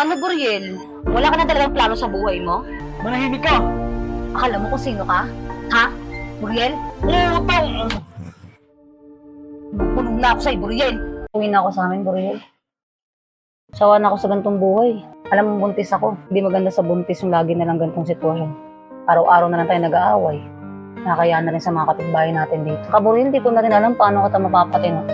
Ano, Buriel? Wala ka na talagang plano sa buhay mo? Manahimik ka! Akala mo kung sino ka? Ha? Buriel? Utang! Punog na ako sa'yo, Buriel. Uwi na ako sa amin, Buriel. Sawa na ako sa gantong buhay. Alam mo, buntis ako. Hindi maganda sa buntis yung lagi na lang gantong sitwasyon. Araw-araw na lang tayo nag-aaway. Nakakaya na rin sa mga kapitbahay natin dito. Buriel, hindi ko na rin alam paano ka mapapatino.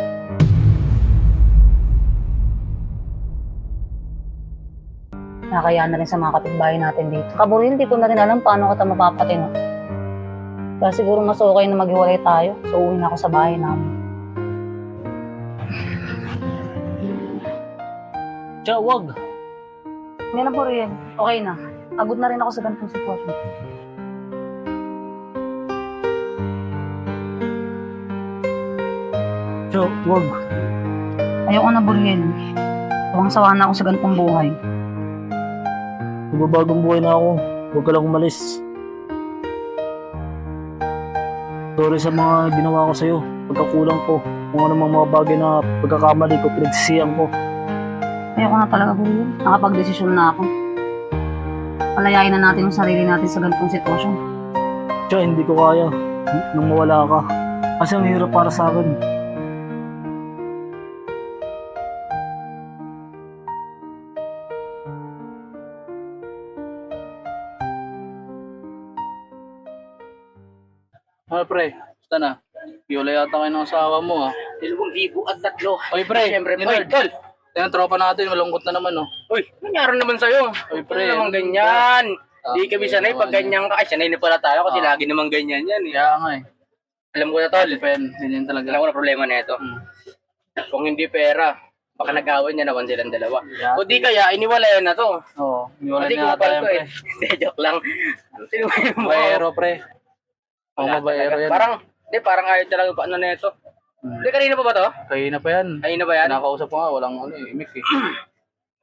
Nakakaya na rin sa mga kapitbahay natin dito. Buriel, hindi ko na rin alam paano ka mapapatino. Kaya siguro mas okay na maghiwalay tayo. So, uwi na ako sa bahay namin. Tiya, wag! Hindi na, Buriel. Okay na. Pagod na rin ako sa ganitong sitwasyon. Tiya, wag! Ayoko na, Buriel. Sawang-sawa na ako sa ganitong buhay. Magbabagong buhay na ako. Huwag ka lang umalis. Sorry sa mga ginawa ko sa'yo. Pagkakulang ko. Kung ano mga bagay na pagkakamali ko, pinagsisiyang ko. Ayoko na talaga, Buriel. Nakapag-desisyon na ako. Palayain na natin yung sarili natin sa ganitong sitwasyon. Tiya, hindi ko kaya. Nung mawala ka. Kasi ang hirap para sa akin. Pre, basta na. Piola yata kayo ng asawa mo, 2,000 at 3. Oy, pre, Siyempre, Nilard. tol. Yan, tropa natin, malungkot na naman, oh. Uy, nangyari naman sa'yo. Oy, Pre, pre. naman ganyan. Di kami sanay naman pag ganyan ka. Ay, sanay na pala tayo kasi Ah. lagi naman ganyan yan. Eh. Kaya nga, eh. Alam ko na, tol. Ganyan talaga. Alam ko na problema na ito. Kung hindi pera, baka nag-away niya naman silang dalawa. Yeah. O di kaya, iniwalayan na to. Oo, iwala Kasi na kupal tayo, ko pre. eh. Hindi, joke lang. Ano tinuwi mo? Baero, pre. Oo, Wala mabayero talaga. yan. Parang ayaw talaga yung ano na ito. Hindi, kanina pa ba to? Kayo na pa yan. Kanina ba yan? Kinakausap ko nga, walang imik, eh.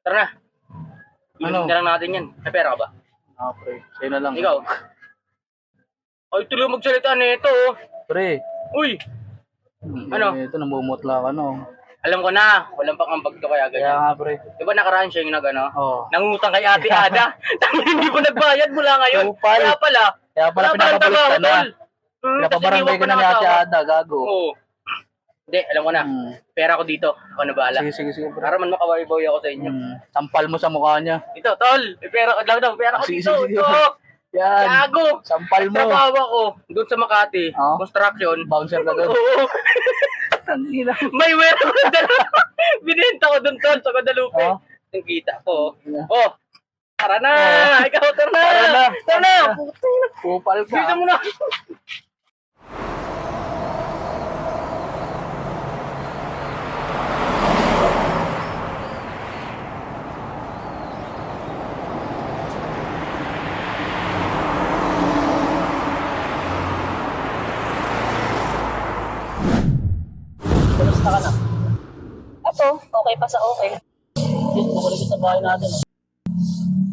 Tara na. Ano? Ano? Na lang natin yan. May pera ka ba? Pre. Sa'yo na lang. Ikaw? Ay, tuloy magsalita na ito. Pre. Uy! Ano? Ito, namumutla ka, no? Alam ko na, walang pakambag to kaya Kaya ganyan. nga, pre. Diba nakaraan siya yung nag-ano? Oo. Nangutang kay Ate Ada. Tangin, hindi mo nagbayad mula ngayon. Kupal. Kaya pala. Kaya pala pinapabalik ka na. Pinapabarangay ko na ni Ate Ada, gago. Oo. Hindi, alam ko na. Pera ko dito. Ako na bahala. Sige, pre. Para man makabawi-bawi ako sa inyo. Sampal mo sa mukha niya. Ito, tol. May pera ko lang. Pera ko Sige, dito. sige. Ito. Yan. Gago. Sampal mo. Trabaho ako doon sa Makati. Oh? Construction. Bouncer ka doon. Oo. May wera ko na dalawa. Binenta ko doon, tol, sa Guadalupe. Oh? Yung kita ko. Yeah. Oh. Tara na. Ikaw, tara na. Tara na. Tara na. Kupal ka. Dito mo na. Kamusta ka na? Ito, okay pa sa okay. Bumalik ka sa bahay natin.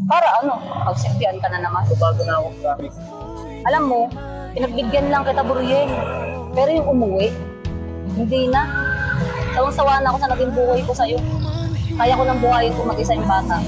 Para ano, pagsilbihan ka na naman. Bago na ako, promise. Alam mo, pinagbigyan lang kita, Buriel. Pero yung umuwi, hindi na. Sawang-sawa na ako sa naging buhay ko sa'yo. Kaya ko nang buhayin kung mag-isa yung bata.